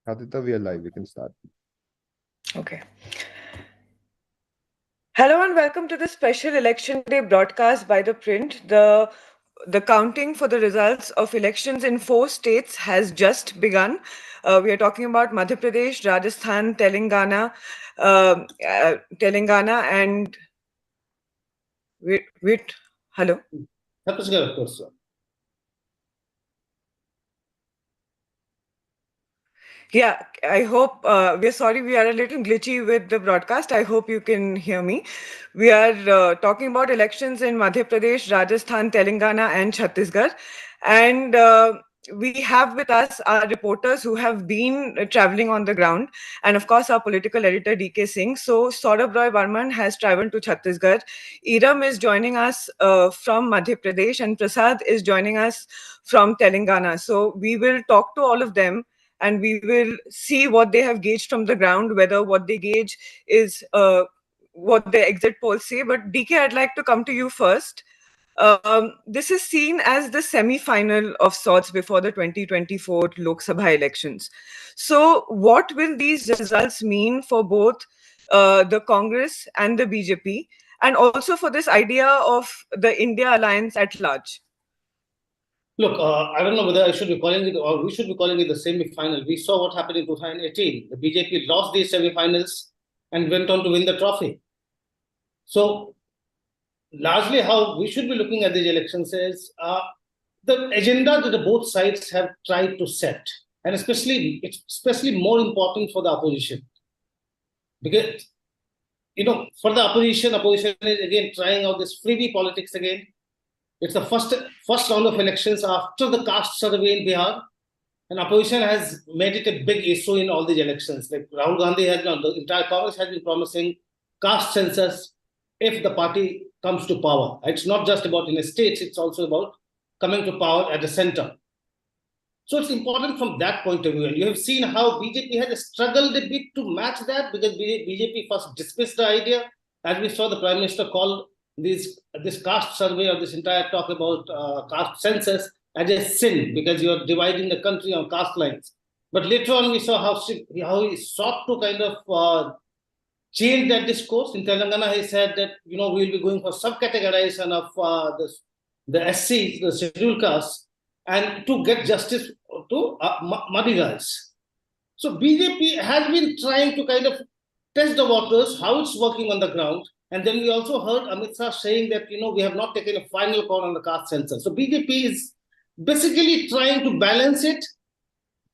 Aditya, we are live. We can start. Okay. Hello and welcome to the special election day broadcast by ThePrint. The counting for the results of elections in 4 states has just begun. We are talking about Madhya Pradesh, Rajasthan, Telangana, and wait. Hello. Chhattisgarh, of course, sir. Yeah, I hope we're sorry we are a little glitchy with the broadcast. I hope you can hear me. We are talking about elections in Madhya Pradesh, Rajasthan, Telangana, and Chhattisgarh. And we have with us our reporters who have been traveling on the ground, and of course, our political editor DK Singh. So, Saurabh Roy Barman has traveled to Chhattisgarh. Iram is joining us from Madhya Pradesh, and Prasad is joining us from Telangana. So, we will talk to all of them and we will see what they have gauged from the ground, whether what they gauge is what the exit polls say. But DK, I'd like to come to you first. This is seen as the semi-final of sorts before the 2024 Lok Sabha elections. So, what will these results mean for both the Congress and the BJP, and also for this idea of the India alliance at large? Look, I don't know whether I should be calling it or we should be calling it the semi-final. We saw what happened in 2018. The BJP lost these semi-finals and went on to win the trophy. So, largely how we should be looking at these elections is the agenda that the both sides have tried to set, and it's especially more important for the opposition. Because, for the opposition is again trying out this freebie politics again. It's the first round of elections after the caste survey in Bihar, and opposition has made it a big issue in all these elections. Like Rahul Gandhi the entire Congress has been promising caste census if the party comes to power. It's not just about in the states; it's also about coming to power at the center. So it's important from that point of view. And you have seen how BJP has struggled a bit to match that because BJP first dismissed the idea, as we saw the Prime Minister call this caste survey or this entire talk about caste census as a sin because you are dividing the country on caste lines. But later on, we saw how he sought to kind of change that discourse. In Telangana, he said that we'll be going for subcategorization of the SCs, the scheduled castes, and to get justice to Madigas. So BJP has been trying to kind of test the waters, how it's working on the ground. And then we also heard Amit Shah saying that, we have not taken a final call on the caste census. So BJP is basically trying to balance it.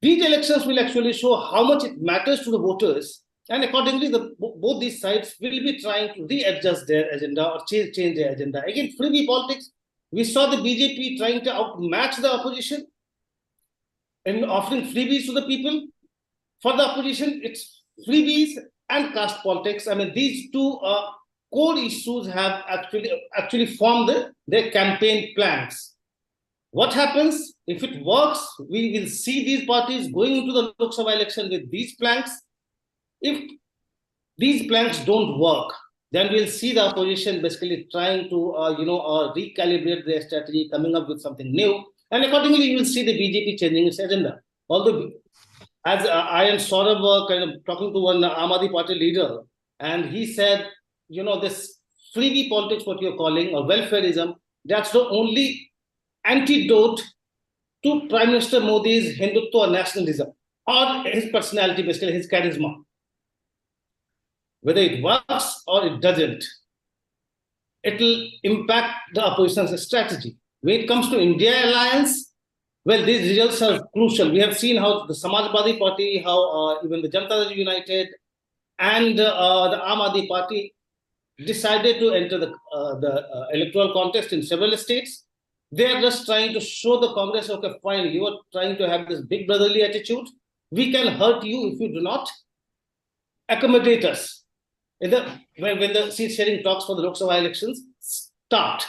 These elections will actually show how much it matters to the voters. And accordingly, both these sides will be trying to readjust their agenda or change their agenda. Again, freebie politics. We saw the BJP trying to outmatch the opposition and offering freebies to the people. For the opposition, it's freebies and caste politics. I mean, these two core issues have actually formed their campaign plans. What happens if it works? We will see these parties going into the Lok Sabha election with these plans. If these plans don't work, then we'll see the opposition basically trying to recalibrate their strategy, coming up with something new, and accordingly you will see the BJP changing its agenda. Although, as I and Saurabh were kind of talking to one Aam Aadmi Party leader, and he said, this freebie politics, what you're calling, or welfareism, that's the only antidote to Prime Minister Modi's Hindutva or nationalism, or his personality, basically his charisma. Whether it works or it doesn't, it will impact the opposition's strategy. When it comes to India alliance, well, these results are crucial. We have seen how the Samajwadi Party, how even the Janata Dal United and the Aam Aadmi Party decided to enter the electoral contest in several states. They are just trying to show the Congress, okay, fine, you are trying to have this big brotherly attitude. We can hurt you if you do not accommodate us. When the seat sharing talks for the Lok Sabha elections start.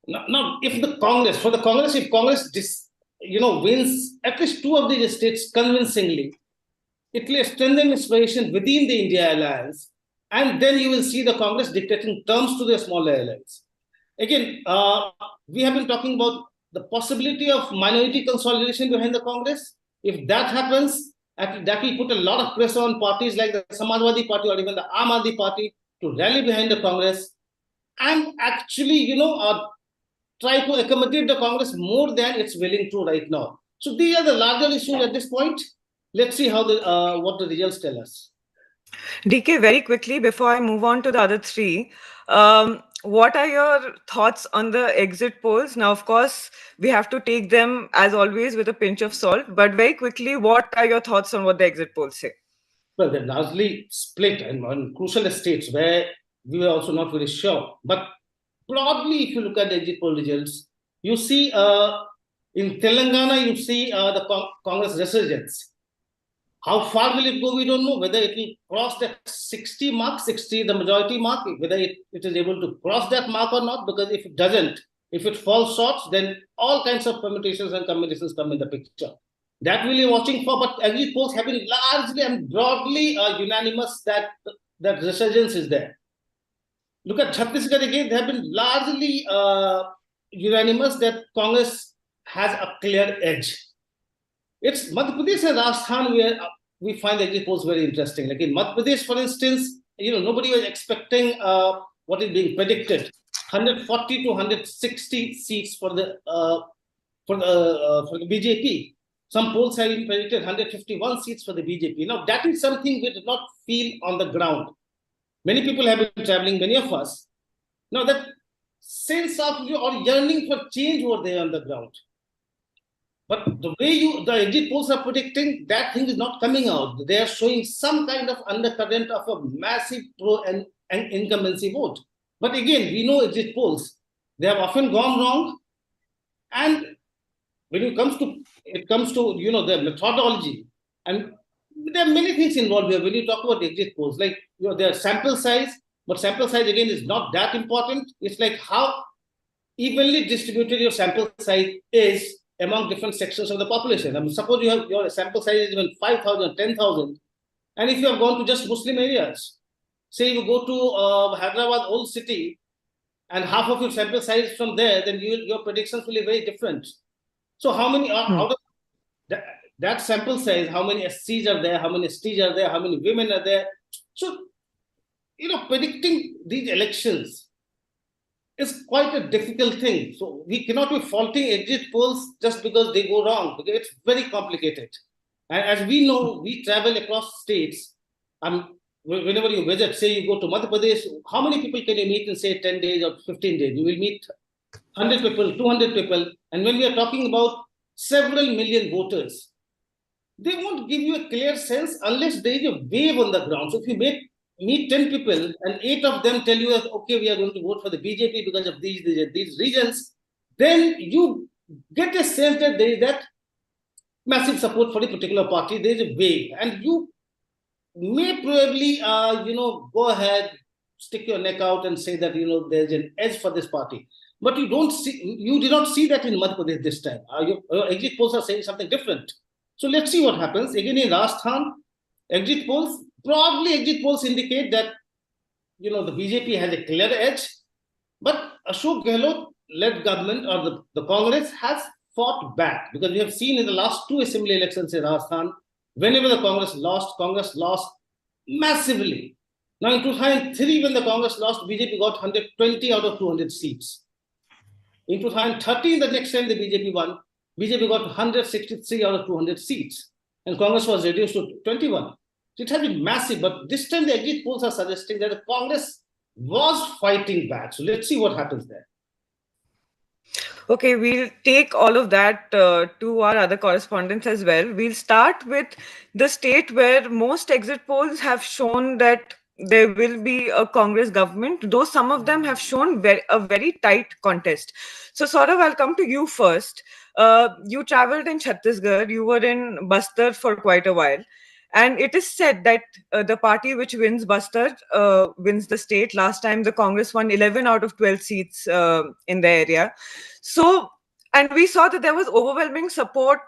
Now, if Congress wins at least two of these states convincingly, it will strengthen its position within the India alliance, and then you will see the Congress dictating terms to the smaller allies. Again, we have been talking about the possibility of minority consolidation behind the Congress. If that happens, that will put a lot of pressure on parties like the Samajwadi Party or even the Aam Aadmi Party to rally behind the Congress and actually, try to accommodate the Congress more than it's willing to right now. So these are the larger issues at this point. Let's see how the what the results tell us. DK, very quickly before I move on to the other three, what are your thoughts on the exit polls? Now, of course, we have to take them as always with a pinch of salt, but very quickly, what are your thoughts on what the exit polls say? Well, they're largely split and on crucial states where we were also not very sure. But broadly, if you look at the exit poll results, you see in Telangana, you see the Congress resurgence. How far will it go? We don't know. Whether it will cross that 60 mark, 60, the majority mark, whether it is able to cross that mark or not. Because if it doesn't, if it falls short, then all kinds of permutations and combinations come in the picture. That we are watching for. But exit polls have been largely and broadly unanimous that resurgence is there. Look at Chhattisgarh again. They have been largely unanimous that Congress has a clear edge. It's Madhya Pradesh and Rajasthan where we find the exit polls very interesting. Like in Madhya Pradesh, for instance, nobody was expecting what is being predicted: 140 to 160 seats for the BJP. Some polls have been predicted 151 seats for the BJP. Now that is something we did not feel on the ground. Many people have been traveling, many of us. Now that sense of or yearning for change over there on the ground. But the way the exit polls are predicting, that thing is not coming out. They are showing some kind of undercurrent of a massive pro and incumbency vote. But again, we know exit polls, they have often gone wrong. And when it comes to the methodology, and there are many things involved here when you talk about exit polls, like their sample size, but sample size again is not that important. It's like how evenly distributed your sample size is among different sections of the population. I mean, suppose your sample size is even 5,000, 10,000, and if you have gone to just Muslim areas, say you go to Hyderabad old city, and half of your sample size is from there, then your predictions will be very different. So how many out of that sample size, how many SCs are there, how many STs are there, how many women are there? So, predicting these elections is quite a difficult thing. So we cannot be faulting exit polls just because they go wrong, because it's very complicated. And as we know, we travel across states. Whenever you visit, say you go to Madhya Pradesh, how many people can you meet in, say, 10 days or 15 days? You will meet 100 people, 200 people. And when we are talking about several million voters, they won't give you a clear sense unless there is a wave on the ground. So if you meet 10 people and 8 of them tell you that, okay, we are going to vote for the BJP because of these reasons, then you get a sense that there is that massive support for a particular party. There is a wave. And you may probably, go ahead, stick your neck out and say that, there's an edge for this party. But you did not see that in Madhya Pradesh this time. Your exit polls are saying something different. So let's see what happens. Again, in Rajasthan, broadly exit polls indicate that, the BJP has a clear edge, but Ashok Gehlot-led government or the Congress has fought back, because we have seen in the last 2 assembly elections in Rajasthan, whenever the Congress lost massively. Now in 2003, when the Congress lost, BJP got 120 out of 200 seats. In 2013, the next time the BJP won, BJP got 163 out of 200 seats, and Congress was reduced to 21. So it has been massive, but this time the exit polls are suggesting that the Congress was fighting back. So let's see what happens there. Okay, we'll take all of that to our other correspondents as well. We'll start with the state where most exit polls have shown that there will be a Congress government, though some of them have shown a very tight contest. So, Saurav, I'll come to you first. You traveled in Chhattisgarh, you were in Bastar for quite a while. And it is said that the party which wins Bastar wins the state. Last time, the Congress won 11 out of 12 seats in the area. So, and we saw that there was overwhelming support,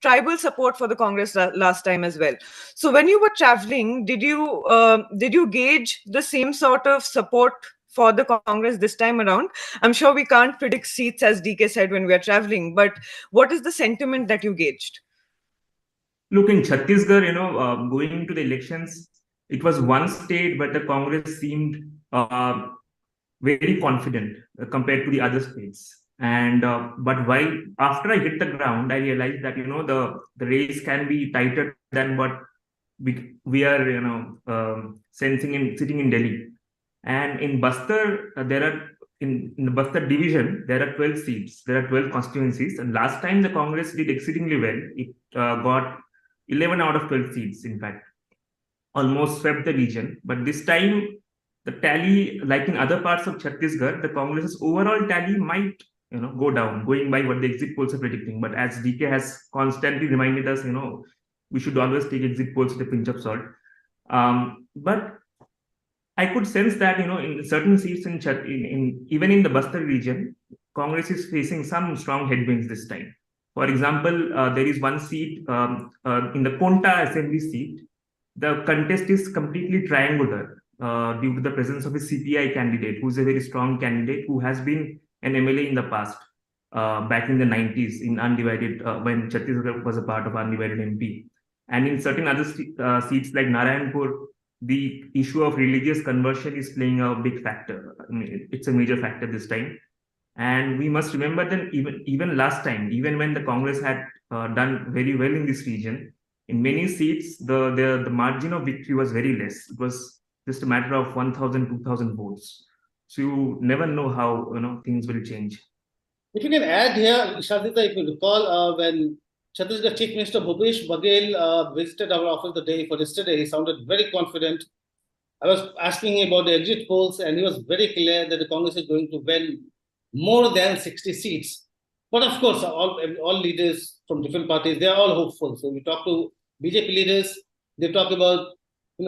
tribal support for the Congress last time as well. So, when you were traveling, did you gauge the same sort of support for the Congress this time around? I'm sure we can't predict seats, as DK said, when we are traveling, but what is the sentiment that you gauged? Look, in Chhattisgarh, going into the elections, it was one state where the Congress seemed very confident compared to the other states. And but while after I hit the ground, I realized that the race can be tighter than what we are sensing in sitting in Delhi. And in Bastar, in the Bastar division, there are 12 seats. There are 12 constituencies. And last time the Congress did exceedingly well. It got 11 out of 12 seats, in fact, almost swept the region. But this time, the tally, like in other parts of Chhattisgarh, the Congress's overall tally might go down, going by what the exit polls are predicting. But as DK has constantly reminded us, we should always take exit polls with a pinch of salt. But I could sense that in certain seats in even in the Bastar region, Congress is facing some strong headwinds this time. For example, there is one seat in the Konta Assembly seat. The contest is completely triangular due to the presence of a CPI candidate, who is a very strong candidate who has been an MLA in the past, back in the 90s in undivided when Chhattisgarh was a part of undivided MP. And in certain other seats like Narayanpur, the issue of religious conversion is playing a big factor. I mean, it's a major factor this time. And we must remember that even last time, even when the Congress had done very well in this region, in many seats the margin of victory was very less. It was just a matter of 1,000, 2,000 votes. So you never know how things will change. If you can add here, Shadita, if you recall, when Chhattisgarh Chief Minister Bhupesh Baghel visited our office the day before yesterday, he sounded very confident. I was asking him about the exit polls, and he was very clear that the Congress is going to win more than 60 seats. But of course, all leaders from different parties, they are all hopeful. So we talk to BJP leaders, they talk about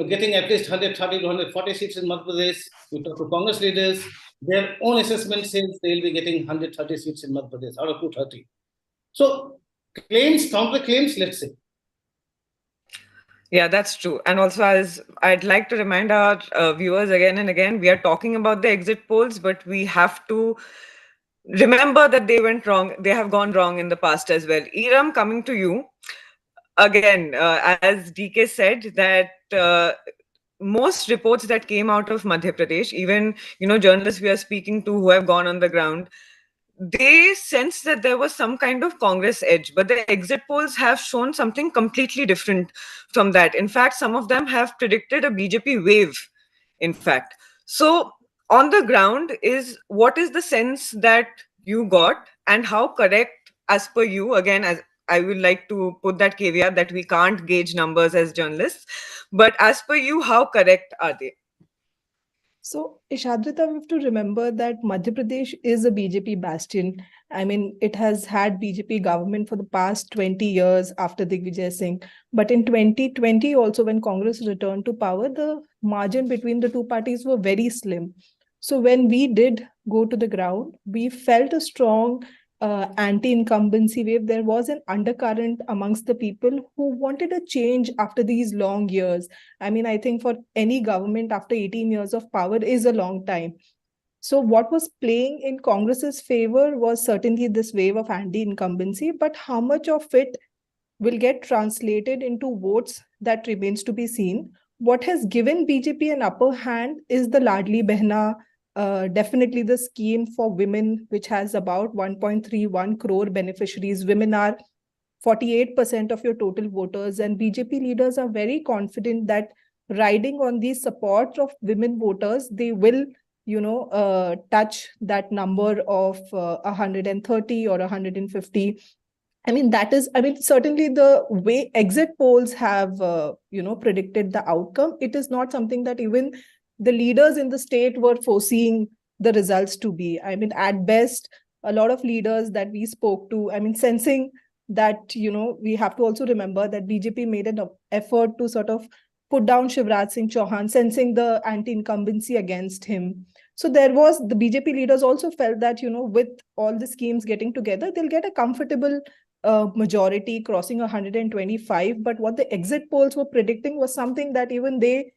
getting at least 130 to 140 seats in Madhya Pradesh. We talk to Congress leaders, their own assessment says they'll be getting 130 seats in Madhya Pradesh out of 230. So claims, counter claims, let's say. Yeah, that's true. And also, as I'd like to remind our viewers again and again, we are talking about the exit polls, but we have to remember that they went wrong. They have gone wrong in the past as well. Iram, coming to you again, as DK said, that most reports that came out of Madhya Pradesh, even journalists we are speaking to who have gone on the ground, they sense that there was some kind of Congress edge, but the exit polls have shown something completely different from that. In fact, some of them have predicted a BJP wave, in fact. So, on the ground, what is the sense that you got, and how correct, as per you, again, as I would like to put that caveat that we can't gauge numbers as journalists, but as per you, how correct are they? So, Ishadrita, we have to remember that Madhya Pradesh is a BJP bastion. I mean, it has had BJP government for the past 20 years after Digvijay Singh. But in 2020, also when Congress returned to power, the margin between the two parties were very slim. So when we did go to the ground, we felt a strong anti-incumbency wave. There was an undercurrent amongst the people who wanted a change after these long years. I mean, I think for any government after 18 years of power is a long time. So what was playing in Congress's favor was certainly this wave of anti-incumbency, but how much of it will get translated into votes, that remains to be seen. What has given BJP an upper hand is the Ladli Behna, definitely the scheme for women, which has about 1.31 crore beneficiaries. Women are 48% of your total voters, and BJP leaders are very confident that riding on the support of women voters, they will touch that number of 130 or 150. I mean, certainly the way exit polls have, predicted the outcome, it is not something that even the leaders in the state were foreseeing the results to be. I mean, at best, a lot of leaders that we spoke to, I mean, sensing that, we have to also remember that BJP made an effort to sort of put down Shivraj Singh Chauhan, sensing the anti-incumbency against him. So the BJP leaders also felt that, with all the schemes getting together, they'll get a comfortable majority crossing 125. But what the exit polls were predicting was something that even they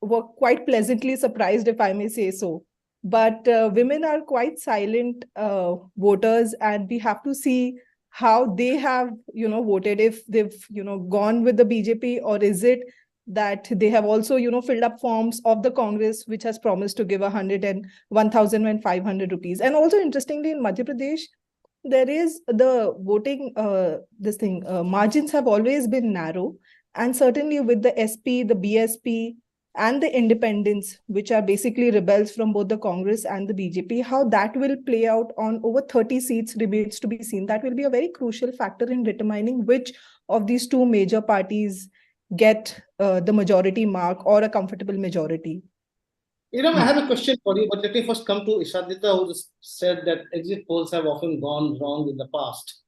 were quite pleasantly surprised, if I may say so. But women are quite silent voters, and we have to see how they have, voted, if they've, gone with the BJP, or is it that they have also, filled up forms of the Congress, which has promised to give 1,500 rupees. And also, interestingly, in Madhya Pradesh, there is the voting, margins have always been narrow. And certainly with the SP, the BSP, and the independents, which are basically rebels from both the Congress and the BJP, how that will play out on over 30 seats remains to be seen. That will be a very crucial factor in determining which of these two major parties get the majority mark or a comfortable majority. I have a question for you, but let me first come to Ishadita, who said that exit polls have often gone wrong in the past.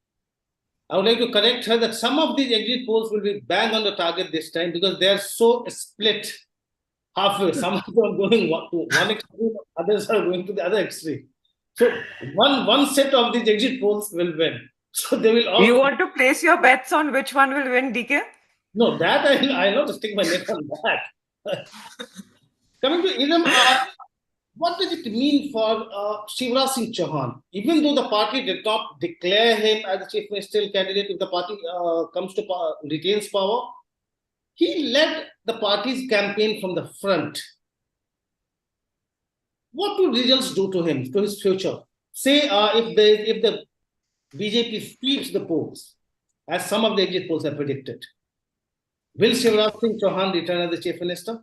I would like to correct her that some of these exit polls will be bang on the target this time because they are so split halfway. Some of them are going to one extreme, others are going to the other extreme. So one set of these exit polls will win. So they will all. You want to place your bets on which one will win, DK? No, that I not stick my neck on that. Coming to Idam, what does it mean for Shivraj Singh Chauhan? Even though the party did not declare him as the chief ministerial candidate, if the party retains power, he led the party's campaign from the front. What will results do to him, to his future? Say if the BJP sweeps the polls, as some of the exit polls have predicted, will Shivraj Singh Chauhan return as the chief minister?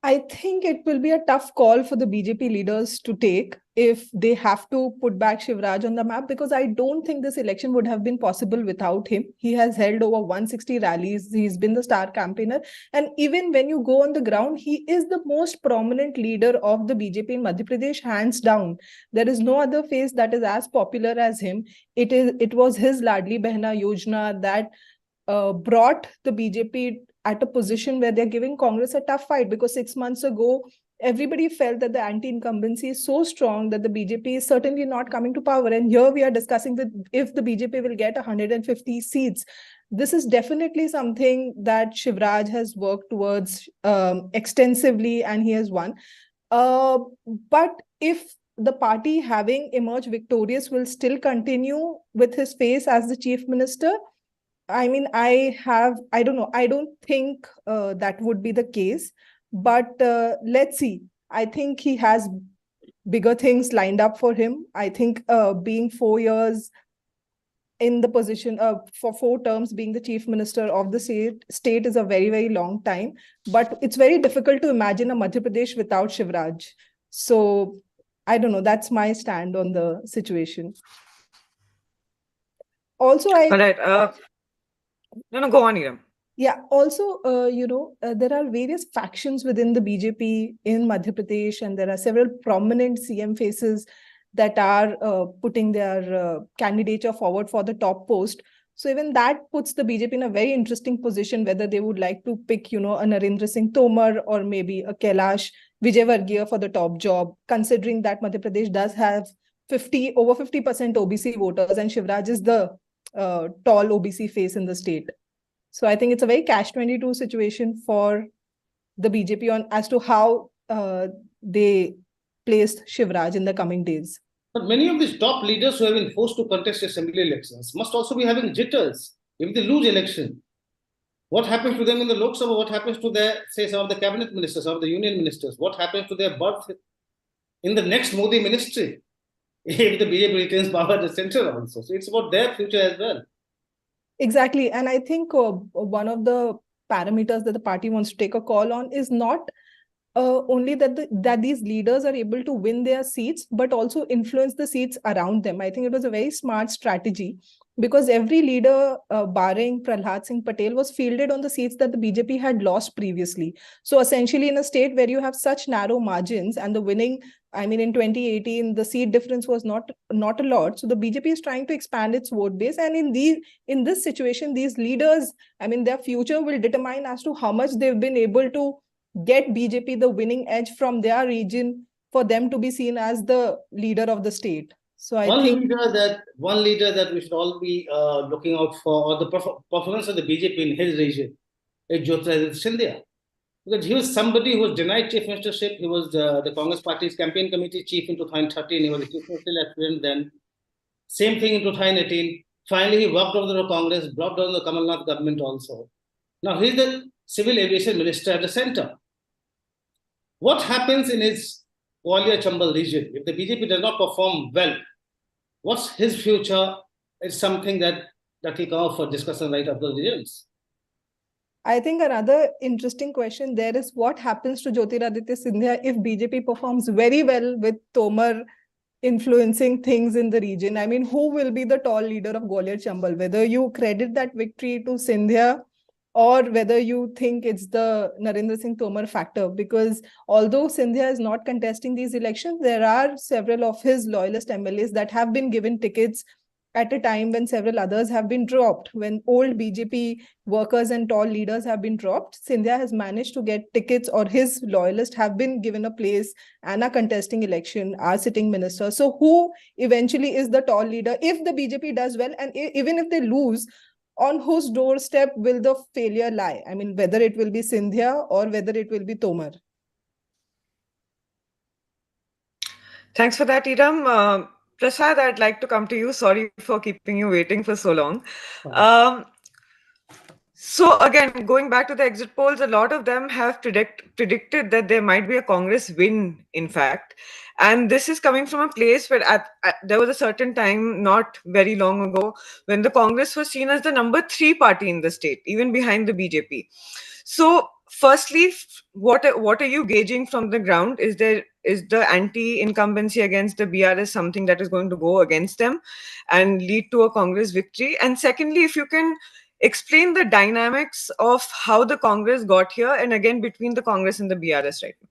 I think it will be a tough call for the BJP leaders to take if they have to put back Shivraj on the map, because I don't think this election would have been possible without him. He has held over 160 rallies. He's been the star campaigner. And even when you go on the ground, he is the most prominent leader of the BJP in Madhya Pradesh, hands down. There is no other face that is as popular as him. It was his Ladli Behna Yojana that brought the BJP at a position where they're giving Congress a tough fight, because 6 months ago, everybody felt that the anti-incumbency is so strong that the BJP is certainly not coming to power. And here we are discussing that if the BJP will get 150 seats. This is definitely something that Shivraj has worked towards extensively, and he has won. But if the party having emerged victorious will still continue with his face as the chief minister, I mean, I don't know. I don't think that would be the case. But let's see. I think he has bigger things lined up for him. I think being 4 years in the position for 4 terms, being the chief minister of the state is a very, very long time. But it's very difficult to imagine a Madhya Pradesh without Shivraj. So I don't know. That's my stand on the situation. Also, All right. No, go on, Iram. Yeah. Also, there are various factions within the BJP in Madhya Pradesh, and there are several prominent CM faces that are putting their candidature forward for the top post. So even that puts the BJP in a very interesting position, whether they would like to pick, a Narendra Singh Tomar or maybe a Kailash Vijayvargiya for the top job, considering that Madhya Pradesh does have over 50% OBC voters, and Shivraj is the tall OBC face in the state. So I think it's a very catch-22 situation for the BJP on as to how they placed Shivraj in the coming days. But many of these top leaders who have been forced to contest assembly elections must also be having jitters if they lose election. What happens to them in the Lok Sabha? What happens to their, say, some of the cabinet ministers, some of the union ministers? What happens to their berth in the next Modi ministry if the BJP retains power at the center also? So it's about their future as well. Exactly. And I think one of the parameters that the party wants to take a call on is not only that these leaders are able to win their seats, but also influence the seats around them. I think it was a very smart strategy, because every leader, barring Prahlad Singh Patel, was fielded on the seats that the BJP had lost previously. So essentially, in a state where you have such narrow margins and the winning, I mean, in 2018, the seat difference was not a lot. So the BJP is trying to expand its vote base. And in this situation, these leaders, I mean, their future will determine as to how much they've been able to get BJP the winning edge from their region for them to be seen as the leader of the state. So one leader that we should all be looking out for, or the performance of the BJP in his region, is Jyotiraditya Scindia. Because he was somebody who was denied chief ministership. He was the Congress party's campaign committee chief in 2013. He was a chief ministerial aspirant then. Same thing in 2018. Finally, he walked over to Congress, brought down the Kamal Nath government also. Now he's the civil aviation minister at the center. What happens in his Gwalior Chambal region if the BJP does not perform well? What's his future? Is something that will come up for discussion right after the results. I think another interesting question there is what happens to Jyotiraditya Scindia if BJP performs very well with Tomar influencing things in the region? I mean, who will be the tall leader of Gwalior Chambal? Whether you credit that victory to Scindia or whether you think it's the Narendra Singh Tomar factor, because although Scindia is not contesting these elections, there are several of his loyalist MLAs that have been given tickets at a time when several others have been dropped. When old BJP workers and tall leaders have been dropped, Scindia has managed to get tickets, or his loyalists have been given a place and are contesting election, are sitting minister. So who eventually is the tall leader if the BJP does well, and even if they lose, on whose doorstep will the failure lie? I mean, whether it will be Scindia or whether it will be Tomar. Thanks for that, Idam. Prasad, I'd like to come to you. Sorry for keeping you waiting for so long. So again, going back to the exit polls, a lot of them have predicted that there might be a Congress win, in fact. And this is coming from a place where there was a certain time, not very long ago, when the Congress was seen as the number 3 party in the state, even behind the BJP. So firstly, what are you gauging from the ground? Is the anti-incumbency against the BRS something that is going to go against them and lead to a Congress victory? And secondly, if you can explain the dynamics of how the Congress got here, and again between the Congress and the BRS right now.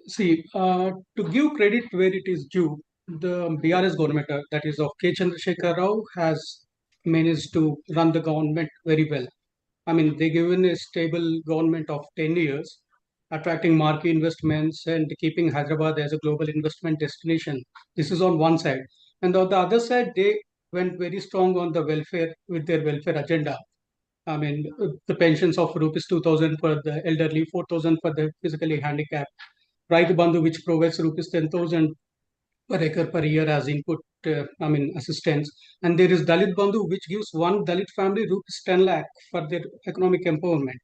To give credit where it is due, the BRS government, that is of K. Chandrasekhar Rao, has managed to run the government very well. I mean, they given a stable government of 10 years, attracting marquee investments and keeping Hyderabad as a global investment destination. This is on one side. And on the other side, they went very strong on the welfare with their welfare agenda. I mean, the pensions of rupees 2,000 for the elderly, 4,000 for the physically handicapped, Raitu Bandhu, which provides rupees 10,000 per acre per year as input, assistance. And there is Dalit Bandhu, which gives one Dalit family rupees 10 lakh for their economic empowerment.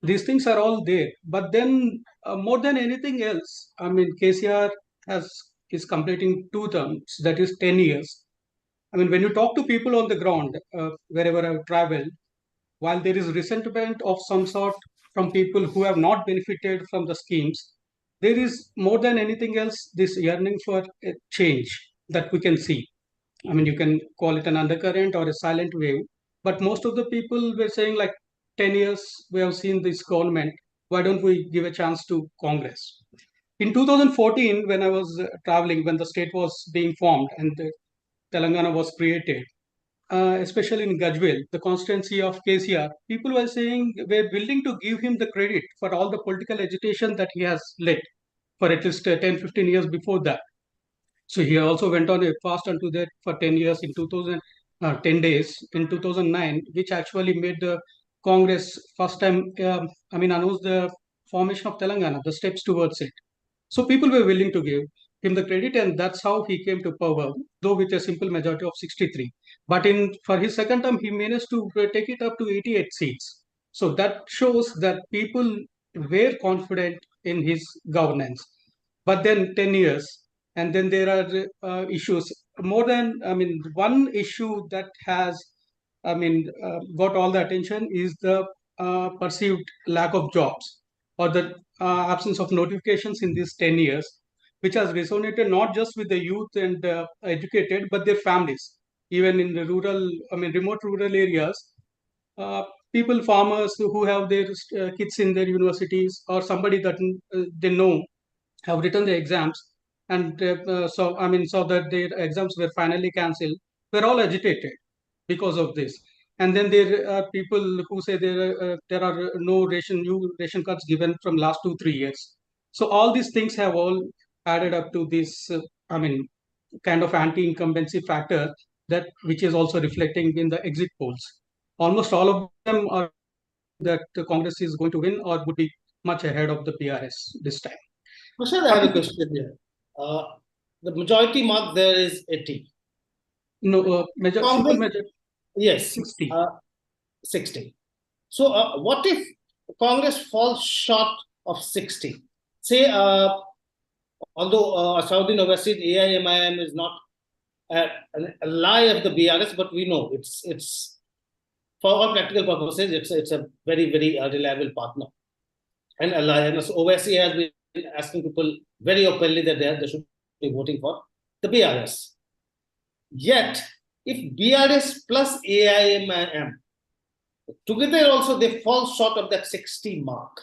These things are all there. But then, more than anything else, I mean, KCR is completing 2 terms, that is 10 years. I mean, when you talk to people on the ground, wherever I've traveled, while there is resentment of some sort from people who have not benefited from the schemes, there is more than anything else this yearning for a change that we can see. I mean, you can call it an undercurrent or a silent wave, but most of the people were saying, like, 10 years we have seen this government, why don't we give a chance to Congress? In 2014, when I was traveling, when the state was being formed and Telangana was created, especially in Gajwel, the constituency of KCR, people were saying we're willing to give him the credit for all the political agitation that he has led for at least 10, 15 years before that. So he also went on a fast unto that for 10 years in 10 days in 2009, which actually made the Congress first time, announced the formation of Telangana, the steps towards it. So people were willing to give him the credit, and that's how he came to power, though with a simple majority of 63. But for his second term, he managed to take it up to 88 seats. So that shows that people were confident in his governance. But then 10 years, and then there are issues. More than, one issue that has, got all the attention is the perceived lack of jobs, or the absence of notifications in these 10 years, which has resonated not just with the youth and educated, but their families. Even in the remote rural areas, people, farmers who have their kids in their universities, or somebody that they know have written the exams, and saw that their exams were finally cancelled, were all agitated because of this. And then there are people who say there are no new ration cards given from last 2-3 years. So all these things have all added up to this, kind of anti-incumbency factor, that which is also reflecting in the exit polls. Almost all of them are that the Congress is going to win or would be much ahead of the PRS this time. Prashad, I have a question here. the majority mark there is 80. No, simple Congress, major yes, 60. 60. So what if Congress falls short of 60? Say, although Asauddin Owaisi, AIMIM is not an ally of the BRS, but we know it's for all practical purposes, it's a very, very reliable partner and ally. And so Owaisi has been asking people very openly that they should be voting for the BRS. Yet, if BRS plus AIMIM together also they fall short of that 60 mark,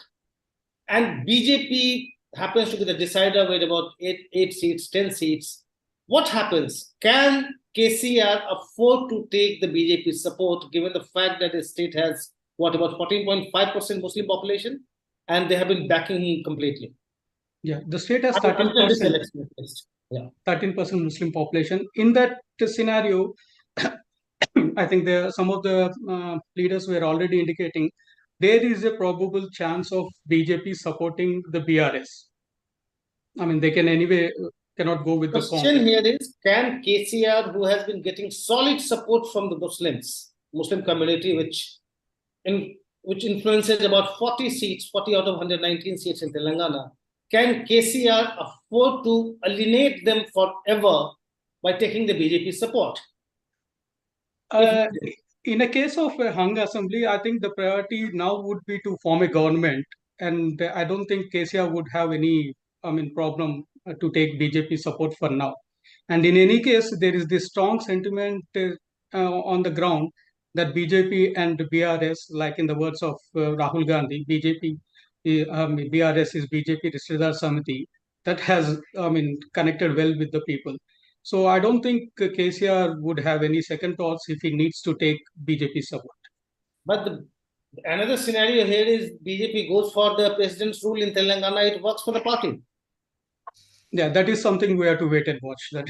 and BJP happens to be the decider with about 8 seats, 10 seats, what happens? Can KCR afford to take the BJP support given the fact that the state has what about 14.5% Muslim population and they have been backing him completely? Yeah, the state has Until this 13%. election, at least. Yeah. 13% Muslim population. In that scenario, I think some of the leaders were already indicating there is a probable chance of BJP supporting the BRS. I mean, they can anyway cannot go with the Question Congress. here is, can KCR, who has been getting solid support from the Muslim community, which influences about 40 seats, 40 out of 119 seats in Telangana, can KCR afford to alienate them forever by taking the BJP support? In a case of a hung assembly, I think the priority now would be to form a government, and I don't think KCR would have any, problem to take BJP support for now. And in any case, there is this strong sentiment on the ground that BJP and BRS, like in the words of Rahul Gandhi, BRS is BJP Rishtedar Samiti, that has, connected well with the people. So I don't think KCR would have any second thoughts if he needs to take BJP support. But another scenario here is BJP goes for the president's rule in Telangana, it works for the party. Yeah, that is something we have to wait and watch. That.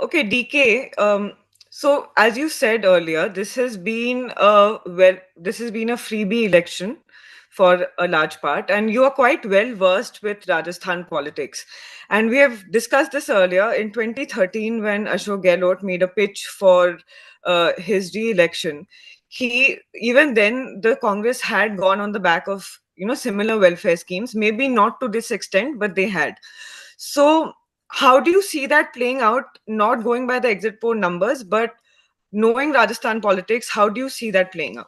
Okay, DK. So as you said earlier, this has been this has been a freebie election for a large part, and you are quite well versed with Rajasthan politics. And we have discussed this earlier in 2013 when Ashok Gehlot made a pitch for his re-election. Even then the Congress had gone on the back of similar welfare schemes, maybe not to this extent, but they had. So how do you see that playing out, not going by the exit poll numbers, but knowing Rajasthan politics, how do you see that playing out?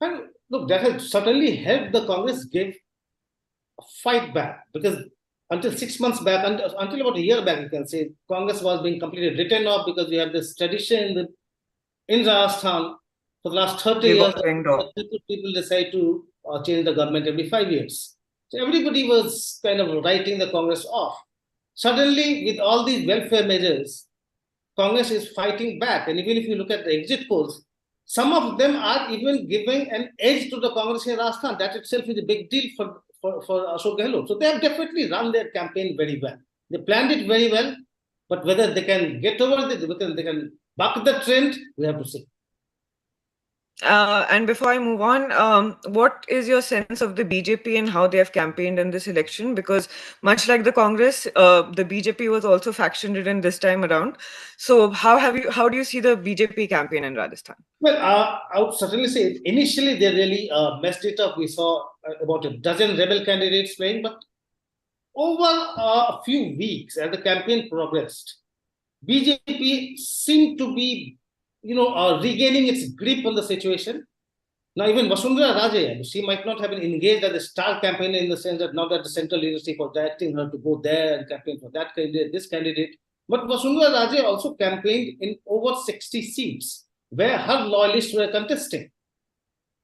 And look, that has certainly helped the Congress give a fight back, because until 6 months back, until about a year back, you can say, Congress was being completely written off because we have this tradition in Rajasthan for the last 30 years, people decide to change the government every 5 years. So everybody was kind of writing the Congress off. Suddenly, with all these welfare measures, Congress is fighting back. And even if you look at the exit polls, some of them are even giving an edge to the Congress in Rajasthan. That itself is a big deal for Ashok Gehlot. So they have definitely run their campaign very well. They planned it very well, but whether they can get over it, whether they can buck the trend, we have to see. And before I move on, what is your sense of the BJP and how they have campaigned in this election? Because much like the Congress, the BJP was also faction-ridden this time around. So how do you see the BJP campaign in Rajasthan? Well, I would certainly say initially they really messed it up. We saw about a dozen rebel candidates playing, but over a few weeks as the campaign progressed, BJP seemed to be, regaining its grip on the situation. Now, even Vasundhara Raje, she might not have been engaged as a star campaigner in the sense that now that the central leadership was directing her to go there and campaign for that candidate, this candidate. But Vasundhara Raje also campaigned in over 60 seats where her loyalists were contesting.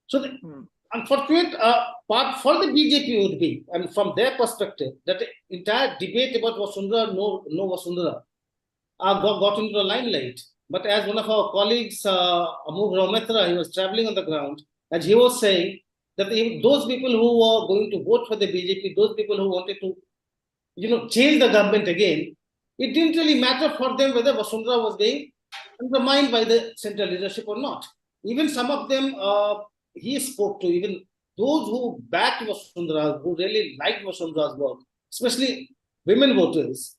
So the unfortunate part for the BJP would be, and from their perspective, that the entire debate about Vasundhara, no Vasundhara, got into the limelight. But as one of our colleagues, Amog Raumetra, he was traveling on the ground, and he was saying that those people who were going to vote for the BJP, those people who wanted to, change the government again, it didn't really matter for them whether Vasundhara was being undermined by the central leadership or not. Even some of them, he spoke to, even those who backed Vasundhara, who really liked Vasundhara's work, especially women voters,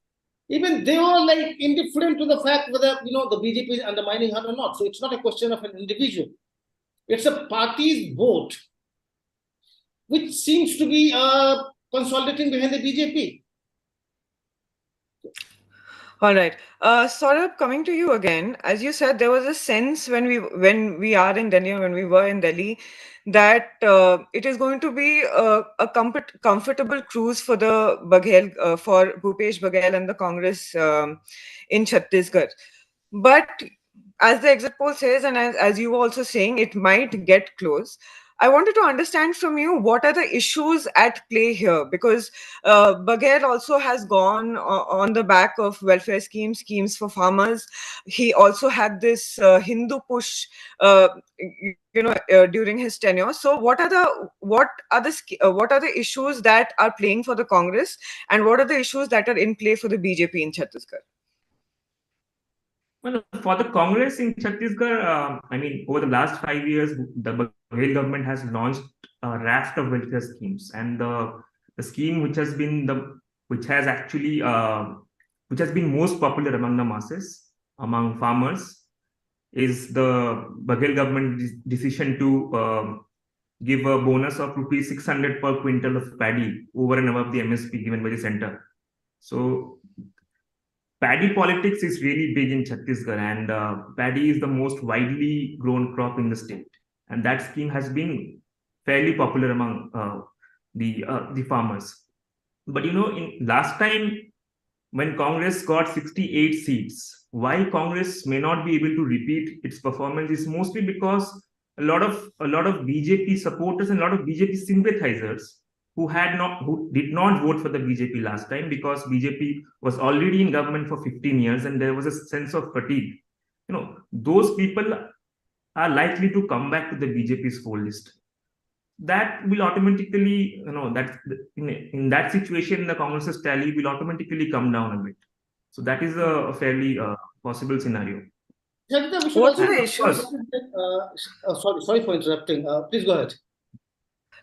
even they were like indifferent to the fact whether the BJP is undermining her or not. So it's not a question of an individual; it's a party's vote, which seems to be consolidating behind the BJP. All right. Saurabh, coming to you again, as you said, there was a sense when we are in Delhi, or when we were in Delhi, that it is going to be a comfortable cruise for the Baghel, for Bhupesh Baghel and the Congress in Chhattisgarh. But as the exit poll says, and as you were also saying, it might get close. I wanted to understand from you, what are the issues at play here? Because Baghel also has gone on the back of welfare schemes for farmers. He also had this Hindu push, during his tenure. So, what are the issues that are playing for the Congress, and what are the issues that are in play for the BJP in Chhattisgarh? Well, for the Congress in Chhattisgarh, I mean, over the last 5 years, the Baghel government has launched a raft of welfare schemes, and the scheme which has actually which has been most popular among the masses, among farmers, is the Baghel government decision to give a bonus of rupees 600 per quintal of paddy over and above the MSP given by the center. So paddy politics is really big in Chhattisgarh, and paddy is the most widely grown crop in the state. And that scheme has been fairly popular among the farmers. But in last time when Congress got 68 seats, why Congress may not be able to repeat its performance is mostly because a lot of BJP supporters and a lot of BJP sympathizers who did not vote for the BJP last time, because BJP was already in government for 15 years and there was a sense of fatigue. Those people are likely to come back to the BJP's poll list. That will automatically, that in that situation, the Congress's tally will automatically come down a bit. So that is a fairly possible scenario. Jagita, we should What also are the issues? sorry for interrupting. Please go ahead.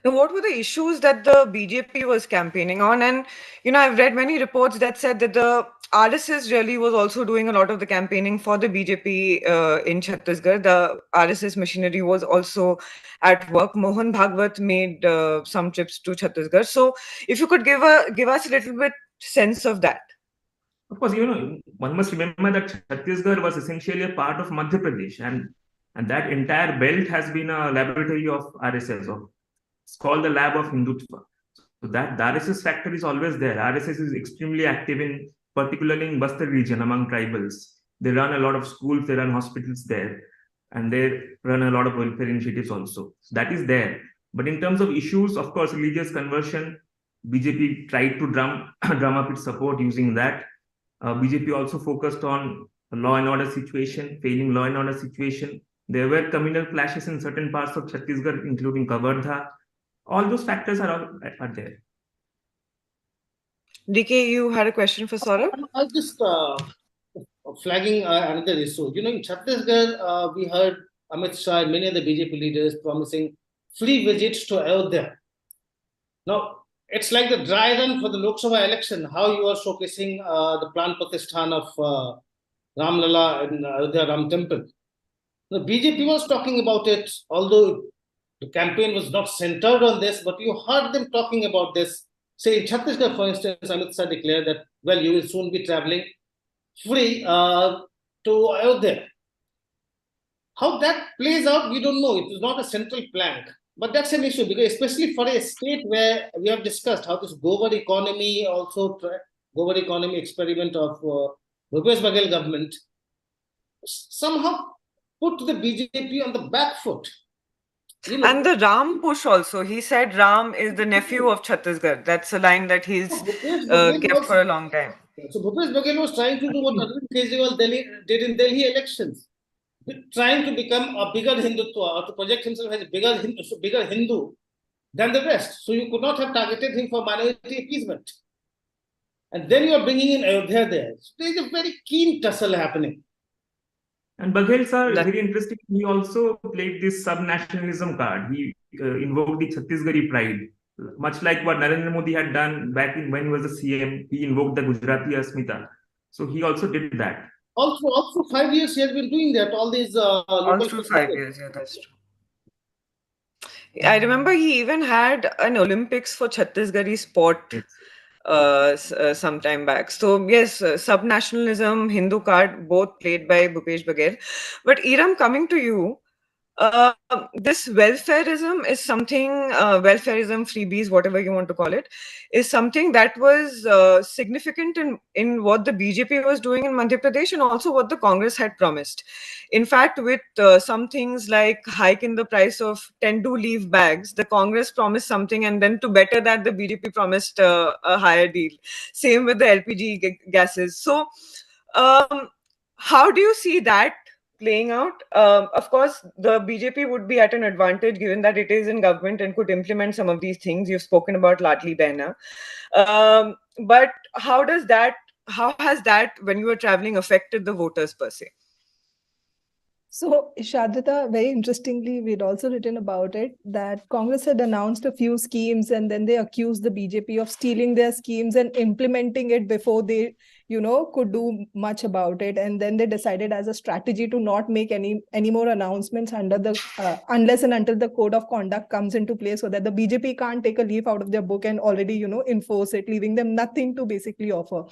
Now, what were the issues that the BJP was campaigning on? And, I've read many reports that said that the RSS really was also doing a lot of the campaigning for the BJP in Chhattisgarh. The RSS machinery was also at work. Mohan Bhagwat made some trips to Chhattisgarh. So, if you could give us a little bit sense of that. Of course, one must remember that Chhattisgarh was essentially a part of Madhya Pradesh, and that entire belt has been a laboratory of RSS. It's called the lab of Hindutva. So that the RSS factor is always there. RSS is extremely active particularly in Bastar region among tribals. They run a lot of schools, they run hospitals there, and they run a lot of welfare initiatives also. So that is there. But in terms of issues, of course, religious conversion, BJP tried to drum up its support using that. BJP also focused on law and order situation, failing law and order situation. There were communal clashes in certain parts of Chhattisgarh, including Kavardha. All those factors are there. DK, you had a question for Saurabh? I'll just flagging another issue. In Chhattisgarh, we heard Amit Shah and many other BJP leaders promising free visits to Ayodhya. Now, it's like the dry run for the Lok Sabha election, how you are showcasing the Pran Pratishthan of Ram Lala and Ayodhya Ram Temple. The BJP was talking about it, although the campaign was not centered on this, but you heard them talking about this. Say in Chhattisgarh, for instance, Amit Shah declared that, well, you will soon be traveling free to Ayodhya. How that plays out, we don't know. It is not a central plank. But that's an issue, because especially for a state where we have discussed how this Gobar economy experiment of Bhupesh Baghel government somehow put the BJP on the back foot. And the Ram push also. He said Ram is the nephew of Chhattisgarh. That's a line that he's kept for a long time. So Bhupesh Baghel was trying to do what Arvind Kejriwal did in Delhi elections, trying to become a bigger Hindutva, or to project himself as a bigger Hindu than the rest. So you could not have targeted him for minority appeasement. And then you are bringing in Ayodhya there. So there is a very keen tussle happening. And Baghel sir, very interesting. He also played this sub-nationalism card. He invoked the Chhattisgarhi pride, Much like what Narendra Modi had done back in when he was the CM, he invoked the Gujarati Asmita. So he also did that. Also 5 years he has been doing that. All these local. Also 5 years, yeah, that's true. I remember he even had an Olympics for Chhattisgarhi sport some time back. So yes, sub-nationalism, Hindu card, both played by Bhupesh Baghel. But Iram, coming to you, this welfareism is something, welfareism, freebies, whatever you want to call it, is something that was significant in what the BJP was doing in Madhya Pradesh and also what the Congress had promised. In fact, with some things like hike in the price of 10 leave bags, the Congress promised something, and then to better that, the BJP promised a higher deal. Same with the LPG gases. So, how do you see that playing out? Of course, the BJP would be at an advantage given that it is in government and could implement some of these things. You've spoken about Ladli Behna. But how has that, when you were traveling, affected the voters per se? So, Ishadrita, very interestingly, we'd also written about it that Congress had announced a few schemes and then they accused the BJP of stealing their schemes and implementing it before they, could do much about it. And then they decided as a strategy to not make any more announcements under the unless and until the code of conduct comes into place, so that the BJP can't take a leaf out of their book and already, enforce it, leaving them nothing to basically offer.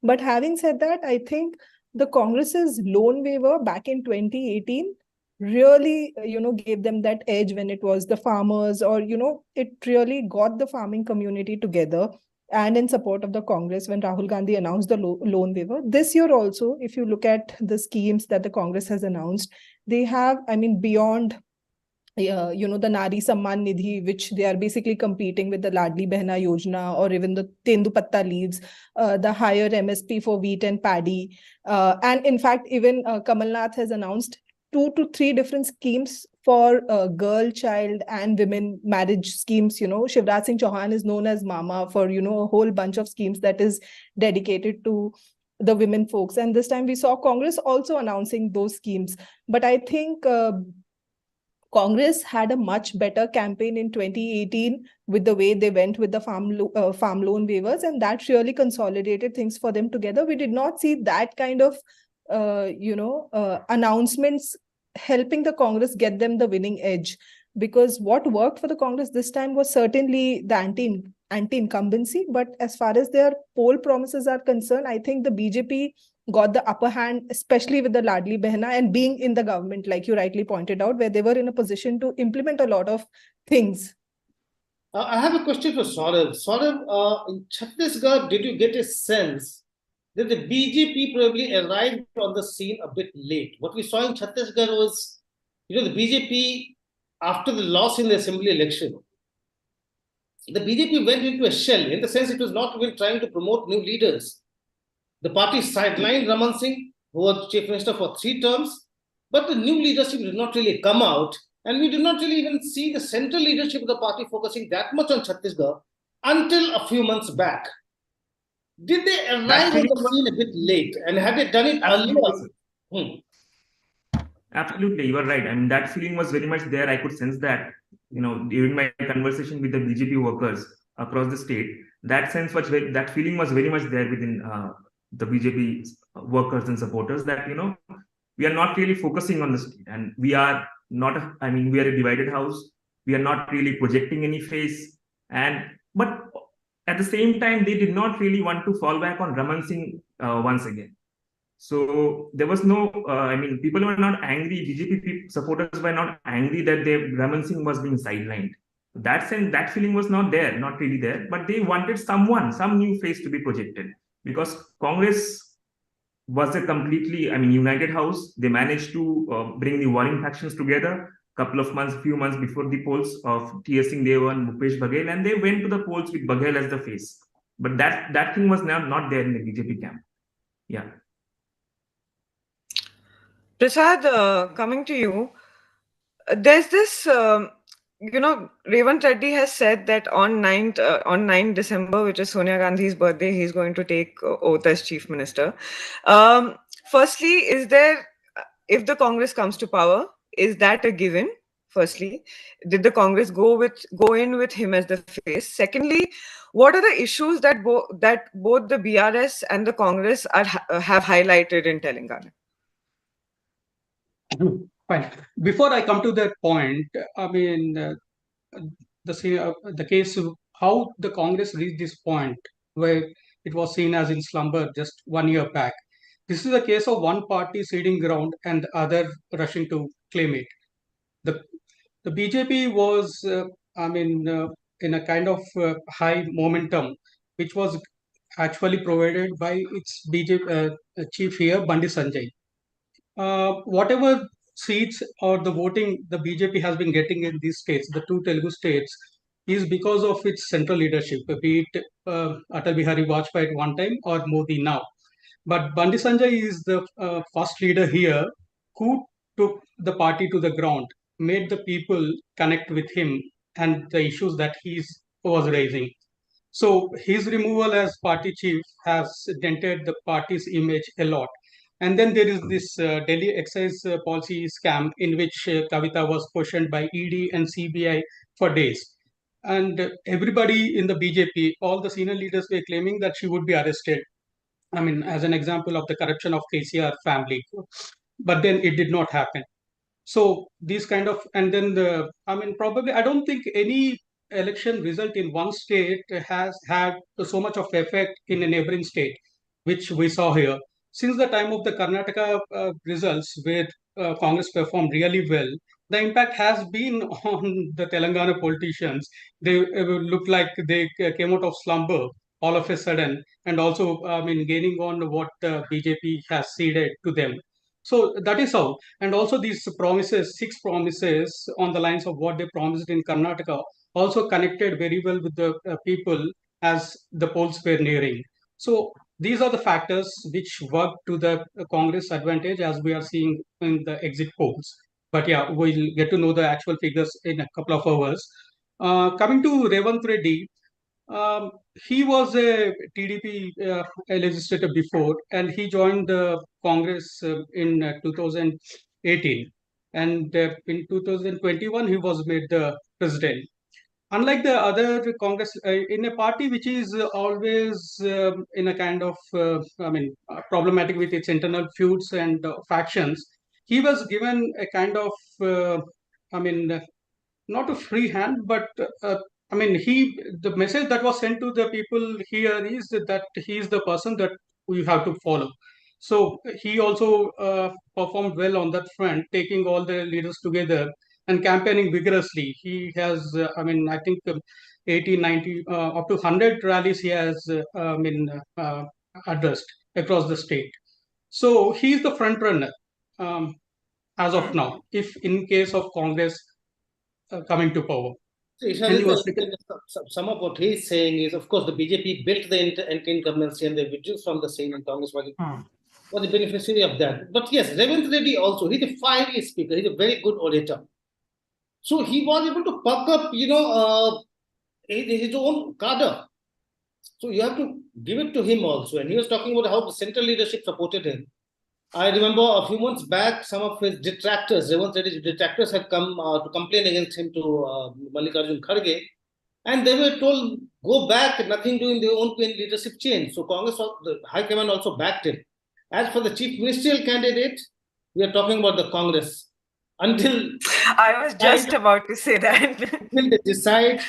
But having said that, I think the Congress's loan waiver back in 2018 really, gave them that edge when it was the farmers, or, it really got the farming community together and in support of the Congress when Rahul Gandhi announced the loan waiver. This year also, if you look at the schemes that the Congress has announced, they have, beyond the Nari Samman Nidhi, which they are basically competing with the Ladli Behna Yojana or even the Tendupatta leaves, the higher MSP for wheat and paddy. And in fact, even Kamal Nath has announced 2 to 3 different schemes for girl, child, and women marriage schemes. Shivraj Singh Chauhan is known as Mama for, a whole bunch of schemes that is dedicated to the women folks. And this time we saw Congress also announcing those schemes. But I think Congress had a much better campaign in 2018 with the way they went with the farm loan waivers, and that really consolidated things for them together. We did not see that kind of, announcements helping the Congress get them the winning edge. Because what worked for the Congress this time was certainly the anti-incumbency. But as far as their poll promises are concerned, I think the BJP got the upper hand, especially with the Ladli Behna and being in the government, like you rightly pointed out, where they were in a position to implement a lot of things. I have a question for Saurav. Saurav, in Chhattisgarh, did you get a sense that the BJP probably arrived on the scene a bit late? What we saw in Chhattisgarh was, the BJP, after the loss in the assembly election, the BJP went into a shell, in the sense it was not even trying to promote new leaders. The party sidelined Raman Singh, who was chief minister for 3 terms, but the new leadership did not really come out, and we did not really even see the central leadership of the party focusing that much on Chhattisgarh until a few months back. Did they arrive on the scene a bit late, and had they done it earlier? Absolutely, you are right. I mean, that feeling was very much there. I could sense that, during my conversation with the BJP workers across the state. That feeling was very much there within the BJP workers and supporters, that, we are not really focusing on the state, and we are not, we are a divided house. We are not really projecting any face. But at the same time, they did not really want to fall back on Raman Singh once again. So there was no, people were not angry. BJP supporters were not angry that Raman Singh was being sidelined. That sense, that feeling was not really there. But they wanted some new face to be projected, because Congress was a completely, united house. They managed to bring the warring factions together few months before the polls of T.S. Singh Deo and Bhupesh Baghel, and they went to the polls with Baghel as the face. But that thing was not there in the BJP camp. Yeah. Prasad, coming to you, there's this, Revant Reddy has said that on 9th December, which is Sonia Gandhi's birthday, he's going to take oath as chief minister. Firstly, if the Congress comes to power, is that a given Firstly, did the Congress go in with him as the face? Secondly, what are the issues that both the BRS and the Congress have highlighted in Telangana? Fine. Before I come to that point, I mean, the case of how the Congress reached this point where it was seen as in slumber just 1 year back. This is a case of one party ceding ground and the other rushing to claim it. The the BJP was, in a kind of high momentum, which was actually provided by its BJP chief here, Bandi Sanjay. Whatever seats or the voting the BJP has been getting in these states, the two Telugu states, is because of its central leadership, be it Atal Bihari Vajpayee at one time or Modi now. But Bandi Sanjay is the first leader here who took the party to the ground, made the people connect with him and the issues that he was raising. So his removal as party chief has dented the party's image a lot. And then there is this Delhi excise policy scam in which Kavita was questioned by ED and CBI for days. And everybody in the BJP, all the senior leaders were claiming that she would be arrested. I mean, as an example of the corruption of KCR family. But then it did not happen. So these kind of, and then probably, I don't think any election result in one state has had so much of effect in a neighboring state, which we saw here. Since the time of the Karnataka results, where Congress performed really well, the impact has been on the Telangana politicians. They look like they came out of slumber all of a sudden, and also, gaining on what BJP has ceded to them. So that is how. And also these promises, 6 promises on the lines of what they promised in Karnataka, also connected very well with the people as the polls were nearing. So these are the factors which work to the Congress advantage as we are seeing in the exit polls. But yeah, we'll get to know the actual figures in a couple of hours. Coming to Revant Reddy, um, he was a TDP legislator before, and he joined the Congress in 2018. And in 2021, he was made the president. Unlike the other Congress, in a party which is always in a kind of, problematic with its internal feuds and factions, he was given a kind of, I mean, not a free hand, but the message that was sent to the people here is that he is the person that we have to follow. So he also performed well on that front, taking all the leaders together and campaigning vigorously. He has, I think 80, 90, up to 100 rallies he has, addressed across the state. So he is the front runner as of now, if in case of Congress coming to power. So, And you were some of what he's saying is, of course, the BJP built the anti-incumbency and they withdrew from the scene, and Congress was the beneficiary of that. But yes, Revant Reddy also, he's a fiery speaker, he's a very good orator. So he was able to puck up, his own cadre. So you have to give it to him also. And he was talking about how the central leadership supported him. I remember a few months back, some of his detractors, Revant Reddy's detractors, had come to complain against him to Mallikarjun Kharge, and they were told, go back, nothing doing, their own leadership change. So Congress, the High Command also backed him. As for the chief ministerial candidate, we are talking about the Congress. Until I was just about to say that. Until they decide,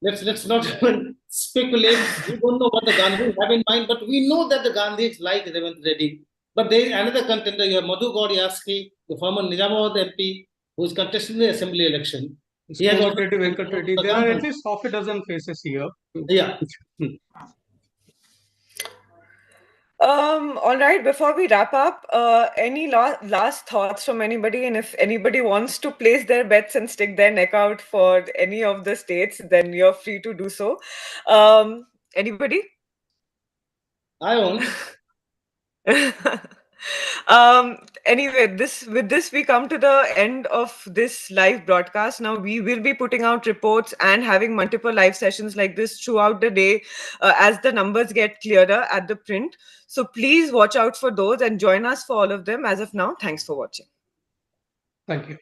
let's not even speculate. We don't know what the Gandhis have in mind, but we know that the Gandhis like Revant Reddy. But there is another contender. You have Madhu Gaur Yaski, the former Nizamabad MP, who is contesting the assembly election. He has already Venkat Reddy. There are at least half a dozen faces here. Yeah. All right, before we wrap up, any last thoughts from anybody? And if anybody wants to place their bets and stick their neck out for any of the states, then you're free to do so. Anybody? I won't. Anyway, with this we come to the end of this live broadcast. Now we will be putting out reports and having multiple live sessions like this throughout the day as the numbers get clearer at the print. So please watch out for those and join us for all of them. As of now, thanks for watching. Thank you.